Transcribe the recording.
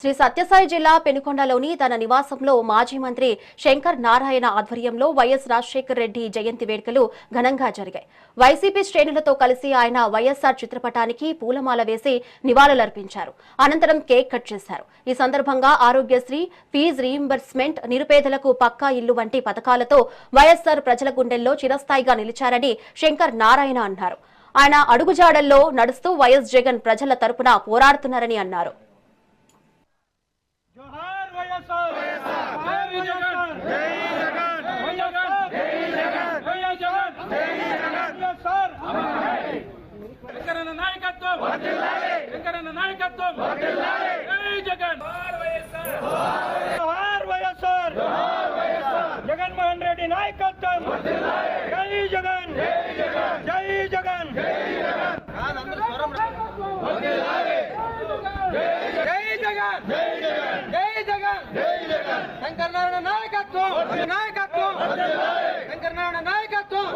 శ్రీ సత్యసాయి జిల్లా పెనుకొండలోని తన నివాసంలో మాజీ మంత్రి శంకర్ నారాయణ ఆధ్వర్యంలో వైఎస్ రాజశేఖర్ రెడ్డి జయంతి వేడుకలు ఘనంగా జరిగాయి. వైసీపీ శ్రేణులతో కలిసి ఆయన వైఎస్ఆర్ చిత్రపటానికి పూలమాల వేసి నివాళులర్పించారు. అనంతరం కేక్ కట్ చేశారు. ఈ సందర్భంగా ఆరోగ్యశ్రీ, ఫీజు రీయింబర్స్మెంట్, నిరుపేదలకు పక్కా ఇల్లు వంటి పథకాలతో వైఎస్ఆర్ ప్రజల గుండెల్లో చిరస్థాయిగా నిలిచారని శంకర్ నారాయణ అన్నారు. ఆయన అడుగుజాడల్లో నడుస్తూ వైఎస్ జగన్ ప్రజల తరపున పోరాడుతున్నారని అన్నారు. జగన్మోహన్ రెడ్డి నాయకత్వం, జై జగన్, జై జగన్, జై జగన్, జై జగన్, శంకర్ నారాయణ నాయకత్వం, నాయకత్వం, శంకర్ నారాయణ నాయకత్వం.